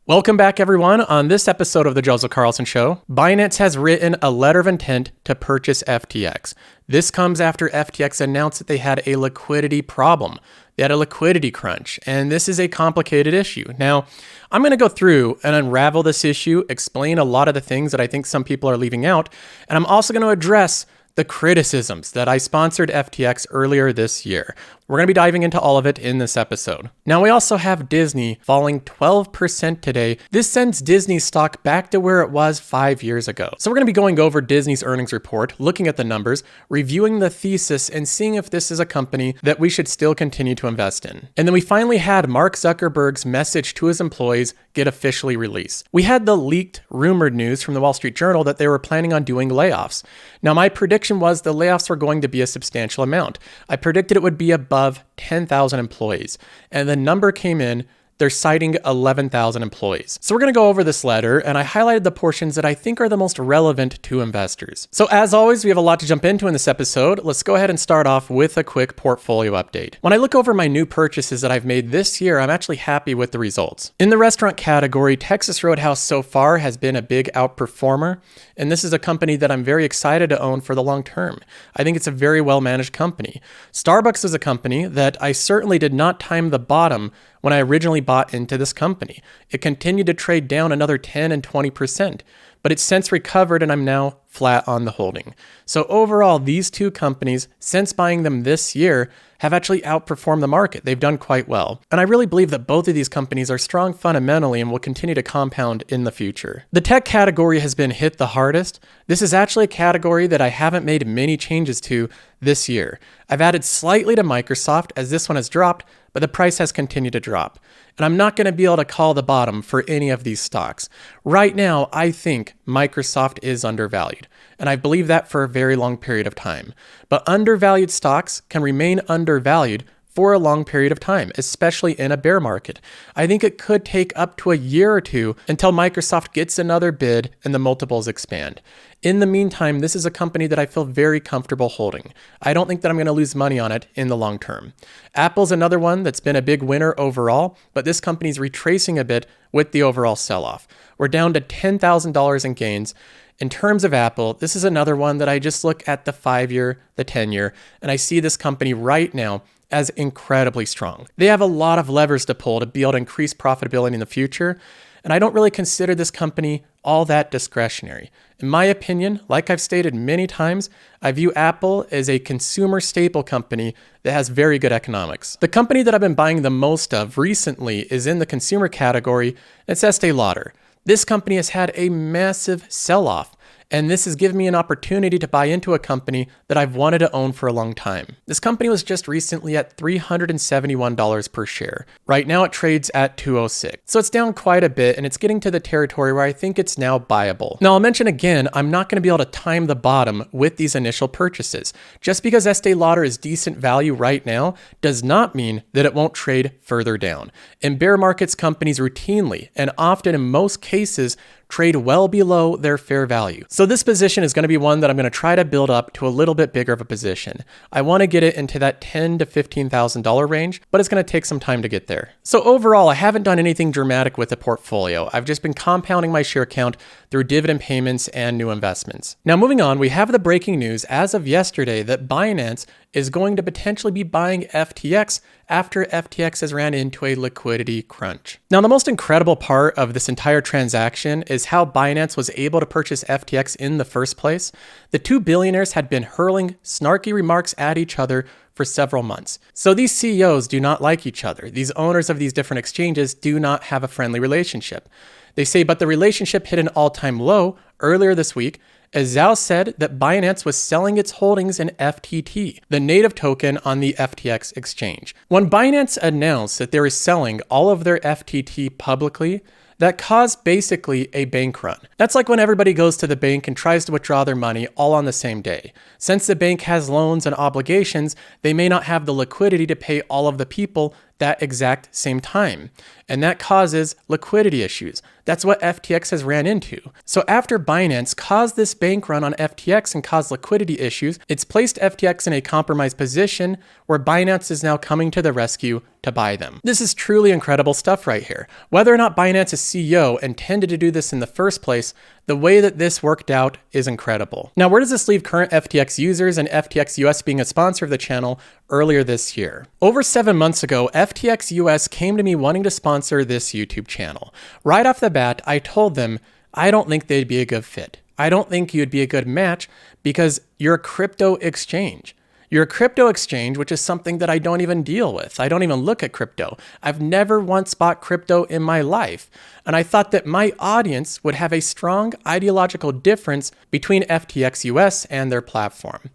Welcome back, everyone. On this episode of The Joseph Carlson Show, Binance has written a letter of intent to purchase FTX. This comes after FTX announced that they had a liquidity problem. They had a liquidity crunch, and this is a complicated issue. Now, I'm going to go through and unravel this issue, explain a lot of the things that I think some people are leaving out, and I'm also going to address the criticisms that I sponsored FTX earlier this year. We're going to be diving into all of it in this episode. Now, we also have Disney falling 12% today. This sends Disney stock back to where it was 5 years ago. So we're going to be going over Disney's earnings report, looking at the numbers, reviewing the thesis, and seeing if this is a company that we should still continue to invest in. And then we finally had Mark Zuckerberg's message to his employees get officially released. We had the leaked, rumored news from the Wall Street Journal that they were planning on doing layoffs. Now, my prediction was the layoffs were going to be a substantial amount. I predicted it would be above 10,000 employees, and the number came in. They're citing 11,000 employees. So we're going to go over this letter, and I highlighted the portions that I think are the most relevant to investors. So as always, we have a lot to jump into in this episode. Let's go ahead and start off with a quick portfolio update. When I look over my new purchases that I've made this year, I'm actually happy with the results. In the restaurant category, Texas Roadhouse so far has been a big outperformer, and this is a company that I'm very excited to own for the long term. I think it's a very well-managed company. Starbucks is a company that I certainly did not time the bottom when I originally bought into this company. It continued to trade down another 10 and 20%, but it's since recovered and I'm now flat on the holding. So overall, these two companies, since buying them this year, have actually outperformed the market. They've done quite well. And I really believe that both of these companies are strong fundamentally and will continue to compound in the future. The tech category has been hit the hardest. This is actually a category that I haven't made many changes to this year. I've added slightly to Microsoft as this one has dropped, but the price has continued to drop. And I'm not going to be able to call the bottom for any of these stocks. Right now, I think Microsoft is undervalued, and I believe that for a very long period of time. But undervalued stocks can remain undervalued for a long period of time, especially in a bear market. I think it could take up to a year or two until Microsoft gets another bid and the multiples expand. In the meantime, this is a company that I feel very comfortable holding. I don't think that I'm going to lose money on it in the long term. Apple's another one that's been a big winner overall, but this company's retracing a bit with the overall sell-off. We're down to $10,000 in gains. In terms of Apple, this is another one that I just look at the 5-year, the 10-year, and I see this company right now as incredibly strong. They have a lot of levers to pull to be able to increase profitability in the future, and I don't really consider this company all that discretionary. In my opinion, like I've stated many times, I view Apple as a consumer staple company that has very good economics. The company that I've been buying the most of recently is in the consumer category. It's Estee Lauder. This company has had a massive sell-off, and this has given me an opportunity to buy into a company that I've wanted to own for a long time. This company was just recently at $371 per share. Right now it trades at $206. So it's down quite a bit, and it's getting to the territory where I think it's now buyable. Now I'll mention again, I'm not going to be able to time the bottom with these initial purchases. Just because Estee Lauder is decent value right now does not mean that it won't trade further down. In bear markets, companies routinely, and often in most cases, trade well below their fair value. So this position is going to be one that I'm going to try to build up to a little bit bigger of a position. I want to get it into that $10,000 to $15,000 range, but it's going to take some time to get there. So overall, I haven't done anything dramatic with the portfolio. I've just been compounding my share count through dividend payments and new investments. Now moving on, we have the breaking news as of yesterday that Binance is going to potentially be buying FTX after FTX has ran into a liquidity crunch. Now, the most incredible part of this entire transaction is how Binance was able to purchase FTX in the first place. The two billionaires had been hurling snarky remarks at each other for several months. So these CEOs do not like each other. These owners of these different exchanges do not have a friendly relationship. They say, but the relationship hit an all-time low earlier this week as Zhao said that Binance was selling its holdings in FTT, the native token on the FTX exchange. When Binance announced that they were selling all of their FTT publicly, that caused basically a bank run. That's like when everybody goes to the bank and tries to withdraw their money all on the same day. Since the bank has loans and obligations, they may not have the liquidity to pay all of the people that exact same time. And that causes liquidity issues. That's what FTX has ran into. So after Binance caused this bank run on FTX and caused liquidity issues, it's placed FTX in a compromised position where Binance is now coming to the rescue to buy them. This is truly incredible stuff right here. Whether or not Binance's CEO intended to do this in the first place, the way that this worked out is incredible. Now, where does this leave current FTX users and FTX US being a sponsor of the channel earlier this year? Over 7 months ago, FTX US came to me wanting to sponsor this YouTube channel. Right off the bat, I told them, I don't think they'd be a good fit. I don't think you'd be a good match because you're a crypto exchange. You're a crypto exchange, which is something that I don't even deal with. I don't even look at crypto. I've never once bought crypto in my life. And I thought that my audience would have a strong ideological difference between FTX US and their platform.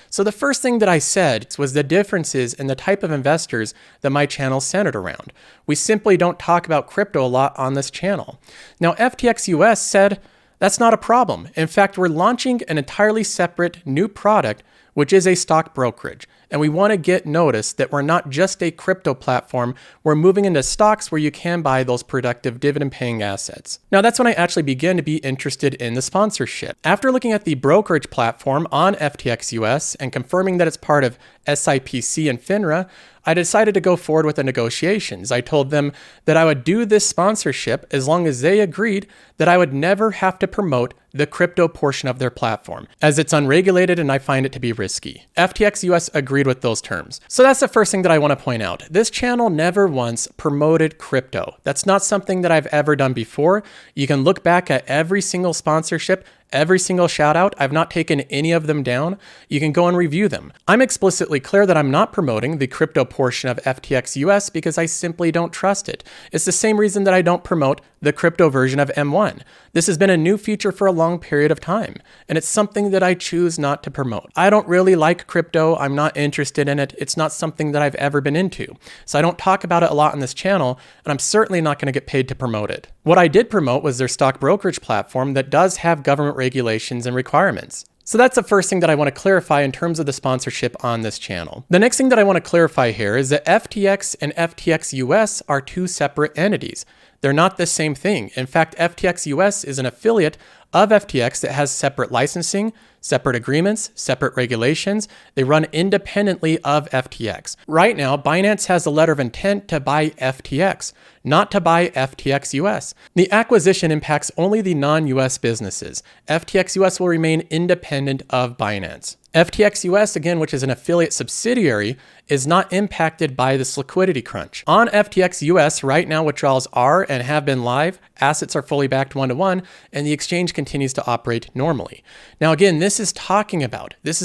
So the first thing that I said was the differences in the type of investors that my channel centered around. We simply don't talk about crypto a lot on this channel. Now, FTX US said, that's not a problem. In fact, we're launching an entirely separate new product, which is a stock brokerage. And we want to get noticed that we're not just a crypto platform, we're moving into stocks where you can buy those productive dividend-paying assets. Now that's when I actually began to be interested in the sponsorship. After looking at the brokerage platform on FTX US and confirming that it's part of SIPC and FINRA, I decided to go forward with the negotiations. I told them that I would do this sponsorship as long as they agreed that I would never have to promote the crypto portion of their platform, as it's unregulated and I find it to be risky. FTX US agreed with those terms. So that's the first thing that I want to point out. This channel never once promoted crypto. That's not something that I've ever done before. You can look back at every single sponsorship, every single shout out. I've not taken any of them down. You can go and review them. I'm explicitly clear that I'm not promoting the crypto portion of FTX US because I simply don't trust it. It's the same reason that I don't promote the crypto version of M1. This has been a new feature for a long period of time, and it's something that I choose not to promote. I don't really like crypto. I'm not interested in it. It's not something that I've ever been into. So I don't talk about it a lot on this channel, and I'm certainly not going to get paid to promote it. What I did promote was their stock brokerage platform that does have government regulations and requirements. So that's the first thing that I want to clarify in terms of the sponsorship on this channel. The next thing that I want to clarify here is that FTX and FTX US are two separate entities. They're not the same thing. In fact, FTX US is an affiliate of FTX that has separate licensing, separate agreements, separate regulations. They run independently of FTX. Right now, Binance has a letter of intent to buy FTX, not to buy FTX US. The acquisition impacts only the non-US businesses. FTX US will remain independent of Binance. FTX US, again, which is an affiliate subsidiary, is not impacted by this liquidity crunch. On FTX US, right now withdrawals are and have been live, assets are fully backed one-to-one, and the exchange continues to operate normally. Now again, this is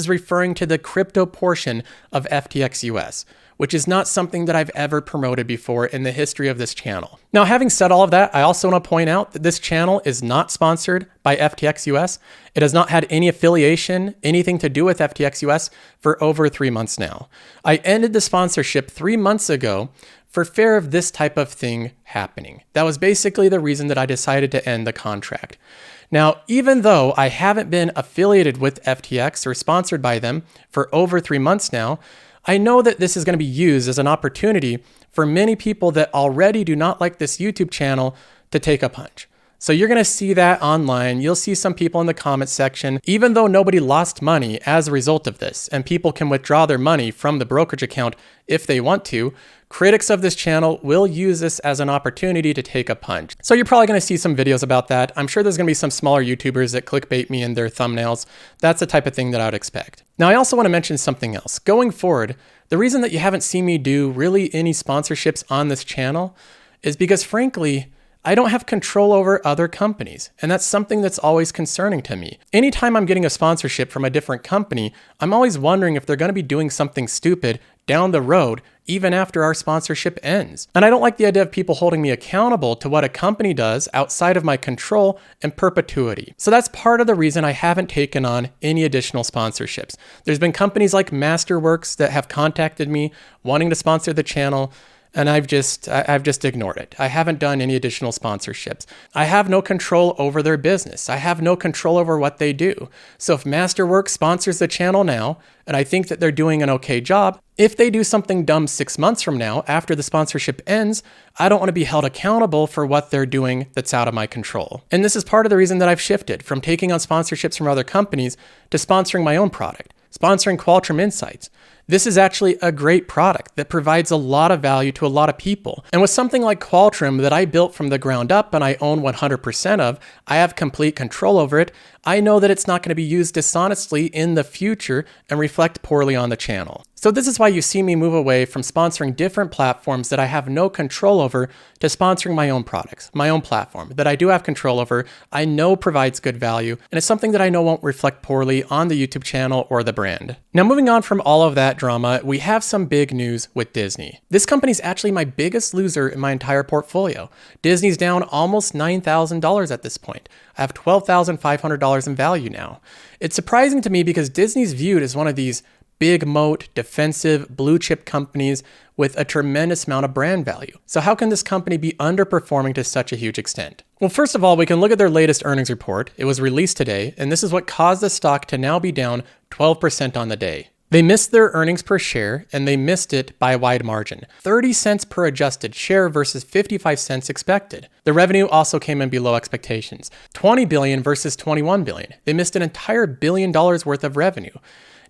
referring to the crypto portion of FTX US, which is not something that I've ever promoted before in the history of this channel. Now, having said all of that, I also want to point out that this channel is not sponsored by FTX US. It has not had any affiliation, anything to do with FTX US for over 3 months now. I ended the sponsorship 3 months ago for fear of this type of thing happening. That was basically the reason that I decided to end the contract. Now, even though I haven't been affiliated with FTX or sponsored by them for over 3 months now, I know that this is going to be used as an opportunity for many people that already do not like this YouTube channel to take a punch. So you're going to see that online. You'll see some people in the comment section, even though nobody lost money as a result of this, and people can withdraw their money from the brokerage account if they want to, critics of this channel will use this as an opportunity to take a punch. So you're probably going to see some videos about that. I'm sure there's going to be some smaller YouTubers that clickbait me in their thumbnails. That's the type of thing that I would expect. Now, I also want to mention something else. Going forward, the reason that you haven't seen me do really any sponsorships on this channel is because, frankly, I don't have control over other companies, and that's something that's always concerning to me. Anytime I'm getting a sponsorship from a different company, I'm always wondering if they're going to be doing something stupid down the road, even after our sponsorship ends. And I don't like the idea of people holding me accountable to what a company does outside of my control in perpetuity. So that's part of the reason I haven't taken on any additional sponsorships. There's been companies like Masterworks that have contacted me wanting to sponsor the channel. and I've just ignored it. I haven't done any additional sponsorships. I have no control over their business. I have no control over what they do. So if Masterworks sponsors the channel now, and I think that they're doing an okay job, if they do something dumb 6 months from now, after the sponsorship ends, I don't want to be held accountable for what they're doing that's out of my control. And this is part of the reason that I've shifted from taking on sponsorships from other companies to sponsoring my own product, sponsoring Qualtrim Insights. This is actually a great product that provides a lot of value to a lot of people. And with something like Qualtrim that I built from the ground up and I own 100% of, I have complete control over it. I know that it's not going to be used dishonestly in the future and reflect poorly on the channel. So this is why you see me move away from sponsoring different platforms that I have no control over to sponsoring my own products, my own platform that I do have control over, I know provides good value, and it's something that I know won't reflect poorly on the YouTube channel or the brand. Now moving on from all of that drama, we have some big news with Disney. This company is actually my biggest loser in my entire portfolio. Disney's down almost $9,000 at this point. I have $12,500 in value now. It's surprising to me because Disney's viewed as one of these big moat, defensive, blue chip companies with a tremendous amount of brand value. So how can this company be underperforming to such a huge extent? Well, first of all, we can look at their latest earnings report. It was released today, and this is what caused the stock to now be down 12% on the day. They missed their earnings per share, and they missed it by a wide margin. 30 cents per adjusted share versus 55 cents expected. The revenue also came in below expectations. 20 billion versus 21 billion. They missed an entire $1 billion worth of revenue.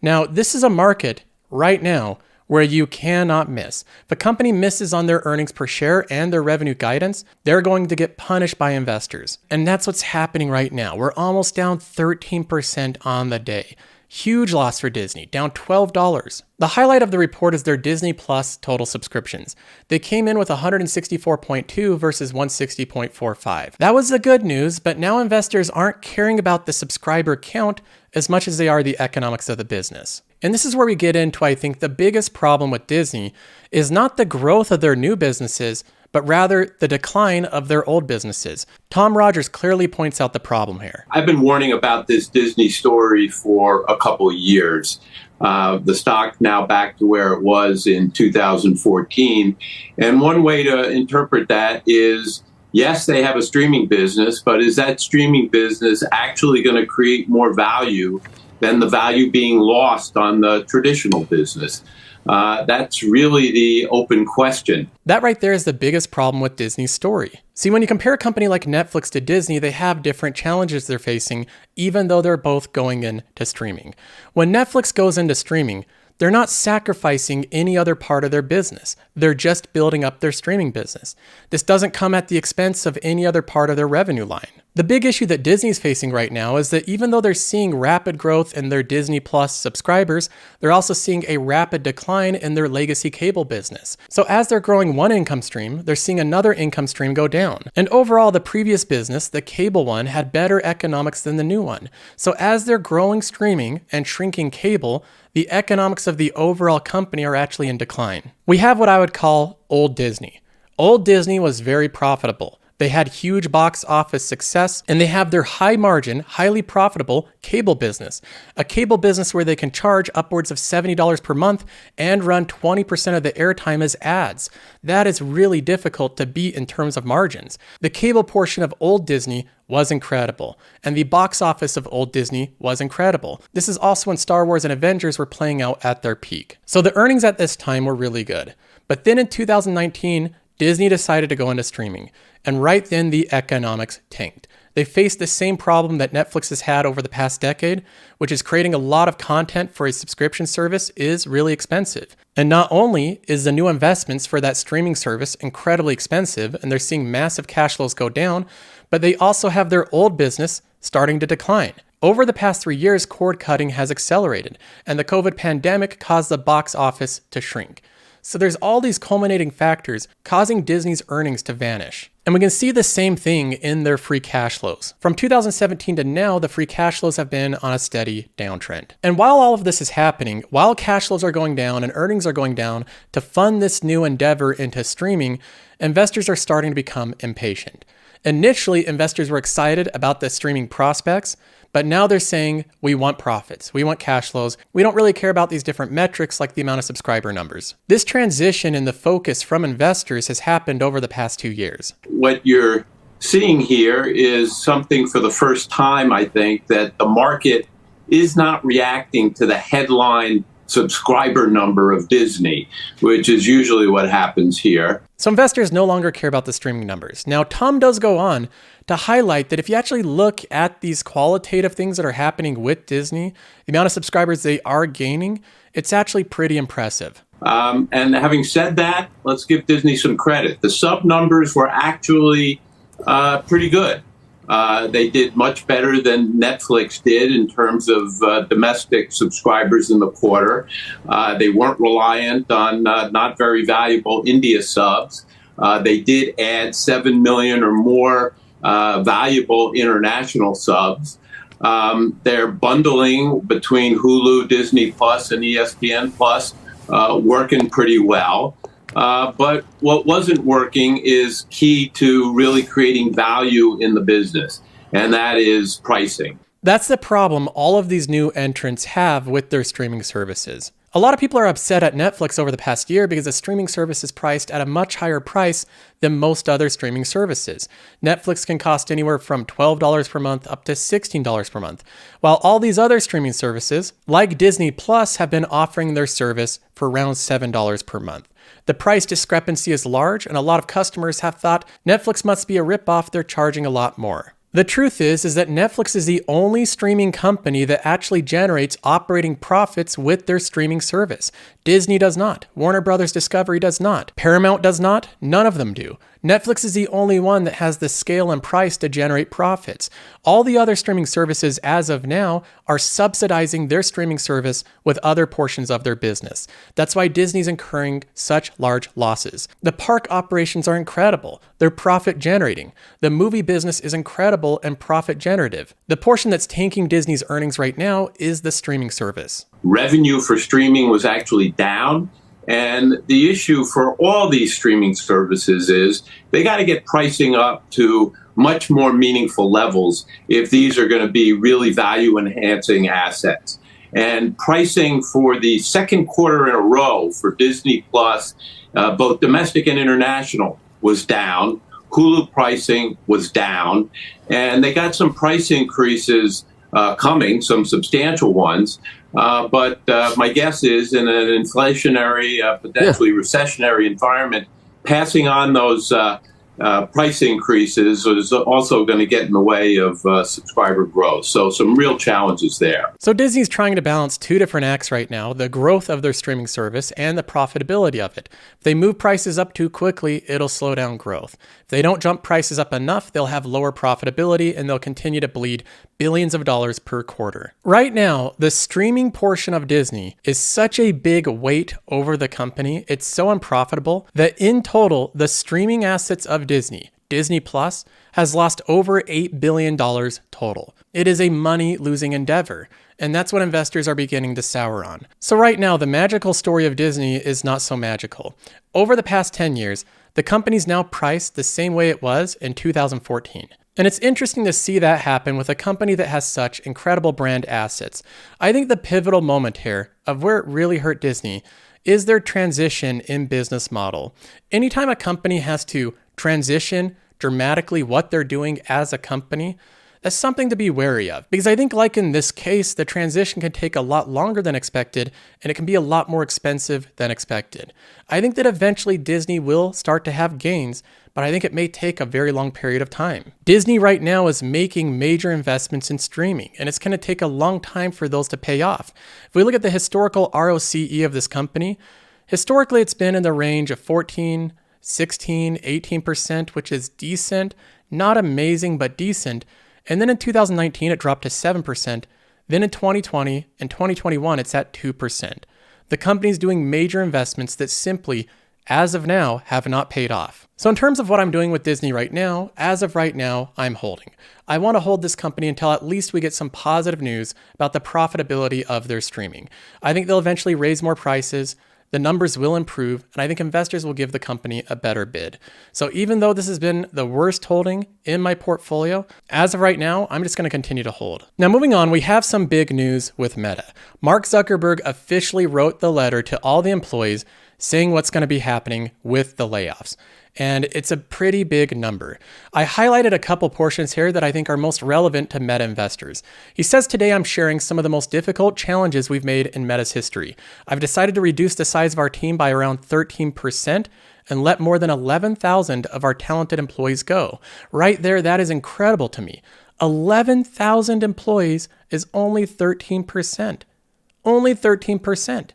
Now, this is a market right now where you cannot miss. If a company misses on their earnings per share and their revenue guidance, they're going to get punished by investors. And that's what's happening right now. We're almost down 13% on the day. Huge loss for Disney, down $12. The highlight of the report is their Disney Plus total subscriptions. They came in with 164.2 versus 160.45. That was the good news, but now investors aren't caring about the subscriber count as much as they are the economics of the business. And this is where we get into, I think, the biggest problem with Disney is not the growth of their new businesses, but rather the decline of their old businesses. Tom Rogers clearly points out the problem here. I've been warning about this Disney story for a couple of years. The stock now back to where it was in 2014. And one way to interpret that is, yes, they have a streaming business, but is that streaming business actually going to create more value than the value being lost on the traditional business? That's really the open question. That right there is the biggest problem with Disney's story. See, when you compare a company like Netflix to Disney, they have different challenges they're facing, even though they're both going into streaming. When Netflix goes into streaming, they're not sacrificing any other part of their business. They're just building up their streaming business. This doesn't come at the expense of any other part of their revenue line. The big issue that Disney's facing right now is that even though they're seeing rapid growth in their Disney Plus subscribers, they're also seeing a rapid decline in their legacy cable business. So as they're growing one income stream, they're seeing another income stream go down. And overall, the previous business, the cable one, had better economics than the new one. So as they're growing streaming and shrinking cable, the economics of the overall company are actually in decline. We have what I would call old Disney. Old Disney was very profitable. They had huge box office success, and they have their high margin, highly profitable cable business. A cable business where they can charge upwards of $70 per month and run 20% of the airtime as ads. That is really difficult to beat in terms of margins. The cable portion of old Disney was incredible, and the box office of old Disney was incredible. This is also when Star Wars and Avengers were playing out at their peak. So the earnings at this time were really good. But then in 2019, Disney decided to go into streaming, and right then the economics tanked. They faced the same problem that Netflix has had over the past decade, which is creating a lot of content for a subscription service is really expensive. And not only is the new investments for that streaming service incredibly expensive, and they're seeing massive cash flows go down, but they also have their old business starting to decline. Over the past 3 years, cord cutting has accelerated, and the COVID pandemic caused the box office to shrink. So there's all these culminating factors causing Disney's earnings to vanish. And we can see the same thing in their free cash flows. From 2017 to now, the free cash flows have been on a steady downtrend. And while all of this is happening, while cash flows are going down and earnings are going down to fund this new endeavor into streaming, investors are starting to become impatient. Initially, investors were excited about the streaming prospects, But now they're saying we want profits, we want cash flows. We don't really care about these different metrics like the amount of subscriber numbers. This transition in the focus from investors has happened over the past 2 years. What you're seeing here is something for the first time, I think, that the market is not reacting to the headline subscriber number of Disney, which is usually what happens here. So investors no longer care about the streaming numbers. Now, Tom does go on to highlight that if you actually look at these qualitative things that are happening with Disney, the amount of subscribers they are gaining, it's actually pretty impressive. And having said that, let's give Disney some credit. The sub numbers were actually pretty good. They did much better than Netflix did in terms of domestic subscribers in the quarter. They weren't reliant on not very valuable India subs. They did add 7 million or more valuable international subs. They're bundling between Hulu, Disney Plus, and ESPN Plus, working pretty well. But what wasn't working is key to really creating value in the business, and that is pricing. That's the problem all of these new entrants have with their streaming services. A lot of people are upset at Netflix over the past year because the streaming service is priced at a much higher price than most other streaming services. Netflix can cost anywhere from $12 per month up to $16 per month, while all these other streaming services, like Disney Plus, have been offering their service for around $7 per month. The price discrepancy is large, and a lot of customers have thought Netflix must be a ripoff, they're charging a lot more. The truth is that Netflix is the only streaming company that actually generates operating profits with their streaming service. Disney does not. Warner Brothers Discovery does not. Paramount does not. None of them do. Netflix is the only one that has the scale and price to generate profits. All the other streaming services as of now are subsidizing their streaming service with other portions of their business. That's why Disney's incurring such large losses. The park operations are incredible. They're profit generating. The movie business is incredible and profit generative. The portion that's tanking Disney's earnings right now is the streaming service. Revenue for streaming was actually down. And the issue for all these streaming services is they got to get pricing up to much more meaningful levels if these are going to be really value-enhancing assets. And pricing for the second quarter in a row for Disney Plus, both domestic and international, was down. Hulu pricing was down. And they got some price increases coming, some substantial ones. But my guess is in an inflationary, potentially recessionary environment, passing on those price increases is also going to get in the way of subscriber growth. So some real challenges there. So Disney's trying to balance two different acts right now, the growth of their streaming service and the profitability of it. If they move prices up too quickly, it'll slow down growth. If they don't jump prices up enough, they'll have lower profitability and they'll continue to bleed billions of dollars per quarter. Right now, the streaming portion of Disney is such a big weight over the company, it's so unprofitable that in total, the streaming assets of Disney Plus, has lost over $8 billion total. It is a money-losing endeavor, and that's what investors are beginning to sour on. So right now, the magical story of Disney is not so magical. Over the past 10 years, the company's now priced the same way it was in 2014. And it's interesting to see that happen with a company that has such incredible brand assets. I think the pivotal moment here of where it really hurt Disney is their transition in business model. Anytime a company has to transition dramatically what they're doing as a company, that's something to be wary of. Because I think like in this case, the transition can take a lot longer than expected, and it can be a lot more expensive than expected. I think that eventually Disney will start to have gains, but I think it may take a very long period of time. Disney right now is making major investments in streaming, and it's going to take a long time for those to pay off. If we look at the historical ROCE of this company, historically it's been in the range of 14, 16, 18%, which is decent, not amazing, but decent. And then in 2019, it dropped to 7%. Then in 2020 and 2021, it's at 2%. The company's doing major investments that simply, as of now, have not paid off. So in terms of what I'm doing with Disney right now, as of right now, I'm holding. I want to hold this company until at least we get some positive news about the profitability of their streaming. I think they'll eventually raise more prices. the numbers will improve, and I think investors will give the company a better bid. So even though this has been the worst holding in my portfolio, as of right now, I'm just going to continue to hold. Now moving on, we have some big news with Meta. Mark Zuckerberg officially wrote the letter to all the employees saying what's going to be happening with the layoffs. And it's a pretty big number. I highlighted a couple portions here that I think are most relevant to Meta investors. He says, today I'm sharing some of the most difficult challenges we've made in Meta's history. I've decided to reduce the size of our team by around 13% and let more than 11,000 of our talented employees go. Right there, that is incredible to me. 11,000 employees is only 13%. Only 13%.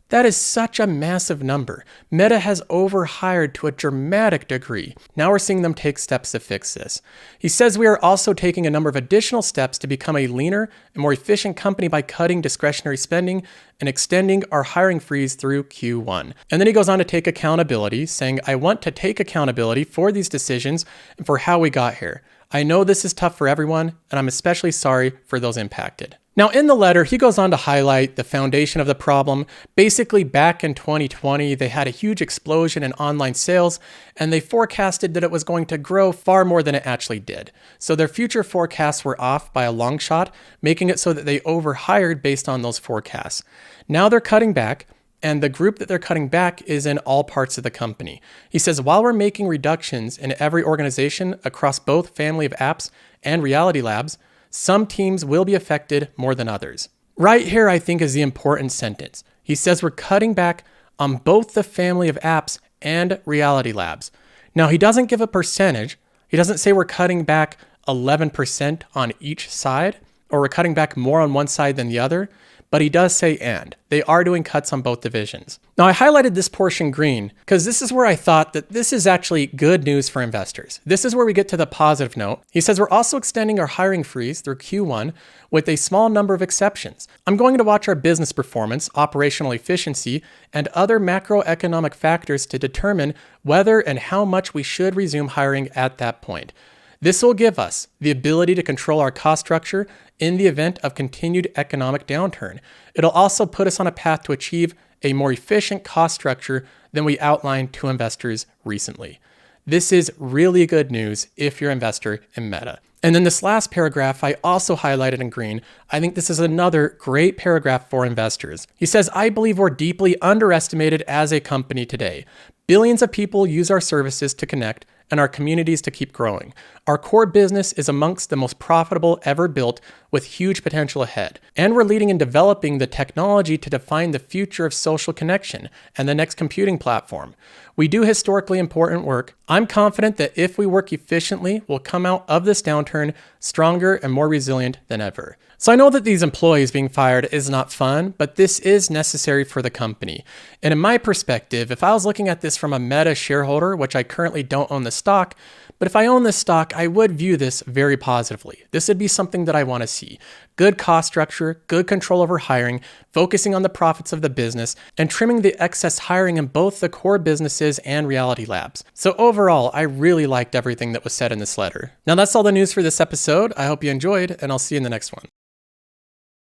That is such a massive number. Meta has overhired to a dramatic degree. Now we're seeing them take steps to fix this. He says we are also taking a number of additional steps to become a leaner and more efficient company by cutting discretionary spending and extending our hiring freeze through Q1. And then he goes on to take accountability, saying, I want to take accountability for these decisions and for how we got here. I know this is tough for everyone, and I'm especially sorry for those impacted. Now, in the letter, he goes on to highlight the foundation of the problem. Basically, back in 2020, they had a huge explosion in online sales, and they forecasted that it was going to grow far more than it actually did. So their future forecasts were off by a long shot, making it so that they overhired based on those forecasts. Now they're cutting back, and the group that they're cutting back is in all parts of the company. He says, while we're making reductions in every organization across both family of apps and Reality Labs, some teams will be affected more than others. Right here, I think, is the important sentence. He says we're cutting back on both the family of apps and Reality Labs. Now, he doesn't give a percentage. He doesn't say we're cutting back 11% on each side, or we're cutting back more on one side than the other, but he does say and. They are doing cuts on both divisions. Now, I highlighted this portion green because this is where I thought that this is actually good news for investors. This is where we get to the positive note. He says we're also extending our hiring freeze through Q1 with a small number of exceptions. I'm going to watch our business performance, operational efficiency, and other macroeconomic factors to determine whether and how much we should resume hiring at that point. This will give us the ability to control our cost structure in the event of continued economic downturn. It'll also put us on a path to achieve a more efficient cost structure than we outlined to investors recently. This is really good news if you're an investor in Meta. And then this last paragraph I also highlighted in green. I think this is another great paragraph for investors. He says, I believe we're deeply underestimated as a company today. Billions of people use our services to connect and our communities to keep growing. Our core business is amongst the most profitable ever built with huge potential ahead. And we're leading in developing the technology to define the future of social connection and the next computing platform. We do historically important work. I'm confident that if we work efficiently, we'll come out of this downturn stronger and more resilient than ever. So I know that these employees being fired is not fun, but this is necessary for the company. And in my perspective, if I was looking at this from a Meta shareholder, which I currently don't own the stock, but if I own this stock, I would view this very positively. This would be something that I want to see. Good cost structure, good control over hiring, focusing on the profits of the business, and trimming the excess hiring in both the core businesses and Reality Labs. So overall, I really liked everything that was said in this letter. Now that's all the news for this episode. I hope you enjoyed, and I'll see you in the next one.